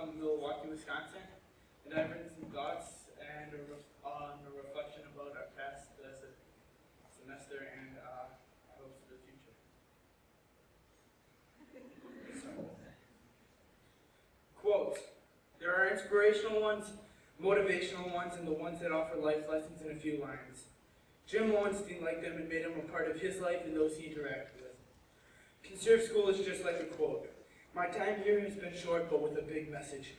from Milwaukee, Wisconsin, and I've written some thoughts and on a reflection about our past semester and hopes for the future. Quotes. There are inspirational ones, motivational ones, and the ones that offer life lessons in a few lines. Jim Lowenstein liked them and made them a part of his life and those he interacted with. Conserve School is just like a quote. My time here has been short, but with a big message.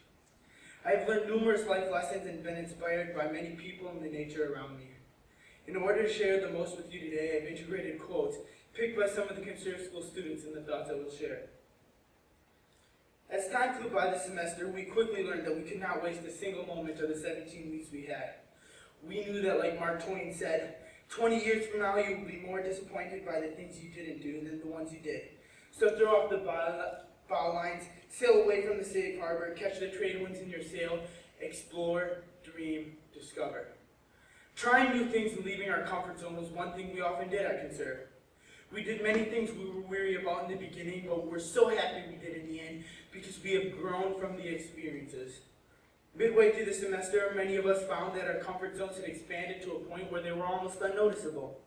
I have learned numerous life lessons and been inspired by many people and the nature around me. In order to share the most with you today, I've integrated quotes picked by some of the Conserve School students and the thoughts I will share. As time flew by the semester, we quickly learned that we could not waste a single moment of the 17 weeks we had. We knew that, like Mark Twain said, 20 years from now you will be more disappointed by the things you didn't do than the ones you did. So throw off the bow lines, sail away from the safe harbor, catch the trade winds in your sail, explore, dream, discover. Trying new things and leaving our comfort zone was one thing we often did at Conserve. We did many things we were weary about in the beginning, but we're so happy we did in the end because we have grown from the experiences. Midway through the semester, many of us found that our comfort zones had expanded to a point where they were almost unnoticeable.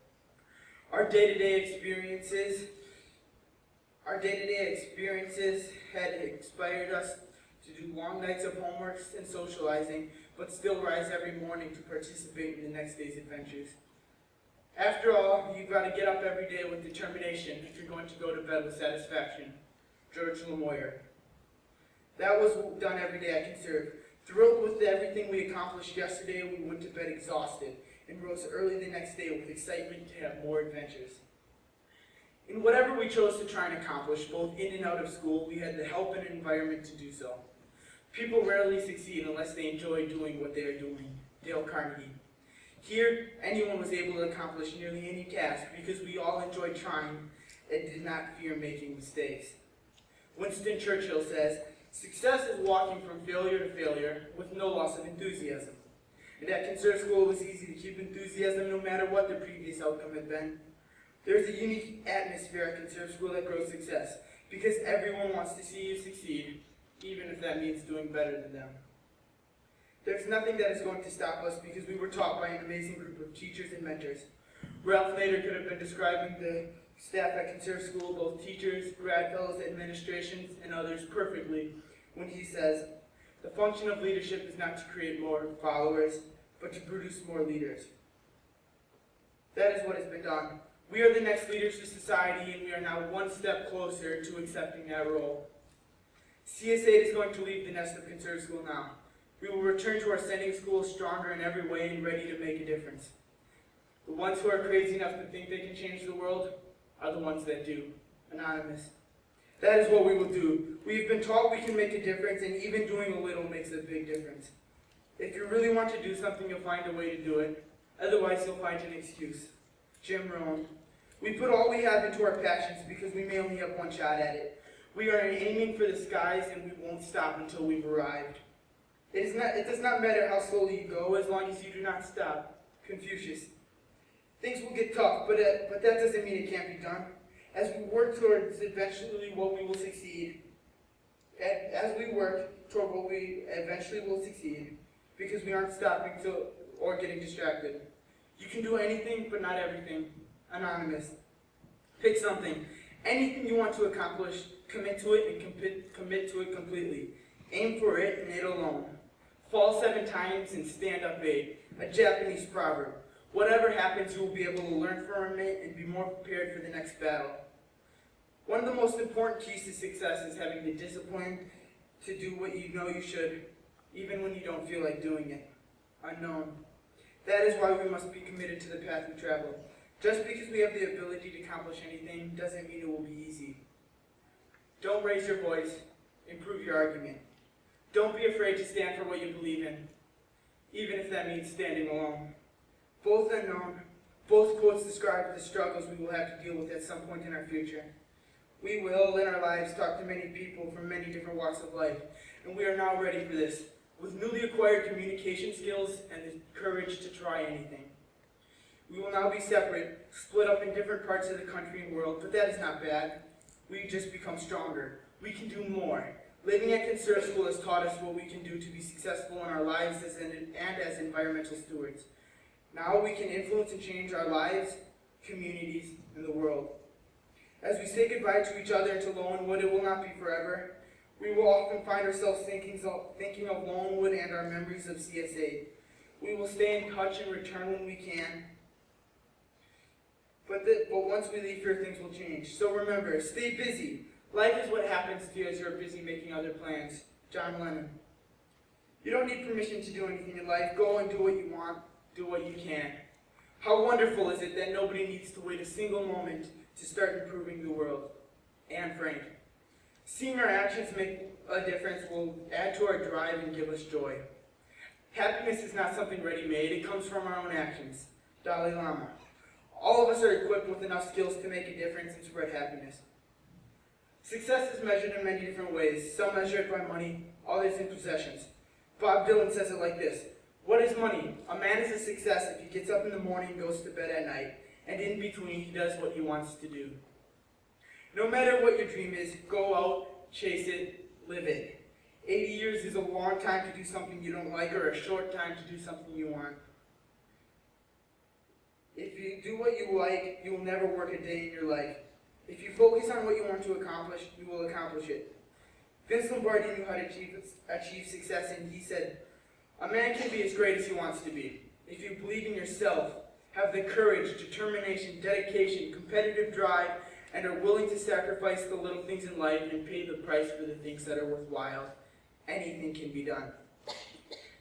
Our day-to-day experiences had inspired us to do long nights of homeworks and socializing, but still rise every morning to participate in the next day's adventures. After all, you've got to get up every day with determination if you're going to go to bed with satisfaction. George Lemoyer. That was done every day at Conserve. Thrilled with everything we accomplished yesterday, we went to bed exhausted and rose early the next day with excitement to have more adventures. In whatever we chose to try and accomplish, both in and out of school, we had the help and environment to do so. People rarely succeed unless they enjoy doing what they are doing. Dale Carnegie. Here, anyone was able to accomplish nearly any task because we all enjoyed trying and did not fear making mistakes. Winston Churchill says, "Success is walking from failure to failure with no loss of enthusiasm." And at Conserve School, it was easy to keep enthusiasm no matter what the previous outcome had been. There's a unique atmosphere at Conserve School that grows success because everyone wants to see you succeed, even if that means doing better than them. There's nothing that is going to stop us because we were taught by an amazing group of teachers and mentors. Ralph Nader could have been describing the staff at Conserve School, both teachers, grad fellows, administrations, and others perfectly when he says, "The function of leadership is not to create more followers, but to produce more leaders." That is what has been done. We are the next leaders of society, and we are now one step closer to accepting that role. CS8 is going to leave the nest of Conserve School now. We will return to our sending school stronger in every way and ready to make a difference. The ones who are crazy enough to think they can change the world are the ones that do. Anonymous. That is what we will do. We've been taught we can make a difference, and even doing a little makes a big difference. If you really want to do something, you'll find a way to do it. Otherwise, you'll find an excuse. Jim Rohn. We put all we have into our passions because we may only have one shot at it. We are aiming for the skies, and we won't stop until we've arrived. It does not matter how slowly you go, as long as you do not stop. Confucius. Things will get tough, but that doesn't mean it can't be done. As we work towards eventually what we will succeed, because we aren't stopping or getting distracted. You can do anything, but not everything. Anonymous. Pick something. Anything you want to accomplish, commit to it and commit to it completely. Aim for it and it alone. Fall 7 times and stand up 8. A Japanese proverb. Whatever happens, you will be able to learn from it and be more prepared for the next battle. One of the most important keys to success is having the discipline to do what you know you should, even when you don't feel like doing it. Unknown. That is why we must be committed to the path we travel. Just because we have the ability to accomplish anything doesn't mean it will be easy. Don't raise your voice. Improve your argument. Don't be afraid to stand for what you believe in, even if that means standing alone. Both unknown, both quotes describe the struggles we will have to deal with at some point in our future. We will, in our lives, talk to many people from many different walks of life, and we are now ready for this, with newly acquired communication skills and the courage to try anything. We will now be separate, split up in different parts of the country and world, but that is not bad. We just become stronger. We can do more. Living at Conserve School has taught us what we can do to be successful in our lives and as environmental stewards. Now we can influence and change our lives, communities, and the world. As we say goodbye to each other and to Lowenwood, it will not be forever. We will often find ourselves thinking of Lowenwood and our memories of CS8. We will stay in touch and return when we can. But once we leave here, things will change. So remember, stay busy. Life is what happens to you as you're busy making other plans. John Lennon. You don't need permission to do anything in life. Go and do what you want. Do what you can. How wonderful is it that nobody needs to wait a single moment to start improving the world? Anne Frank. Seeing our actions make a difference will add to our drive and give us joy. Happiness is not something ready-made. It comes from our own actions. Dalai Lama. All of us are equipped with enough skills to make a difference and spread happiness. Success is measured in many different ways. Some measure it by money, others in possessions. Bob Dylan says it like this: what is money? A man is a success if he gets up in the morning and goes to bed at night, and in between he does what he wants to do. No matter what your dream is, go out, chase it, live it. 80 years is a long time to do something you don't like, or a short time to do something you want. If you do what you like, you will never work a day in your life. If you focus on what you want to accomplish, you will accomplish it. Vince Lombardi knew how to achieve success, and he said, a man can be as great as he wants to be. If you believe in yourself, have the courage, determination, dedication, competitive drive, and are willing to sacrifice the little things in life and pay the price for the things that are worthwhile, anything can be done.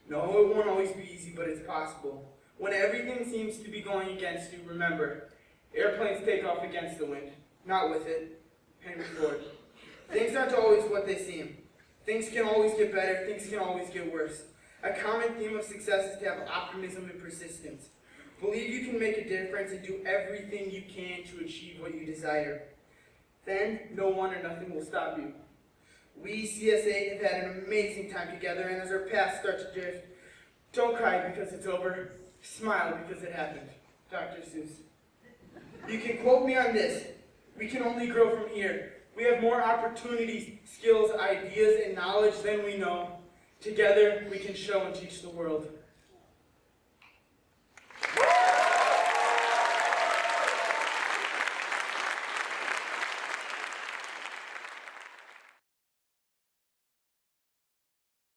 No, it won't always be easy, but it's possible. When everything seems to be going against you, remember, airplanes take off against the wind, not with it. Henry Ford. Things aren't always what they seem. Things can always get better, things can always get worse. A common theme of success is to have optimism and persistence. Believe you can make a difference and do everything you can to achieve what you desire. Then, no one or nothing will stop you. We, CS8, have had an amazing time together, and as our paths start to drift, don't cry because it's over. Smile because it happened. Dr. Seuss. You can quote me on this. We can only grow from here. We have more opportunities, skills, ideas, and knowledge than we know. Together, we can show and teach the world.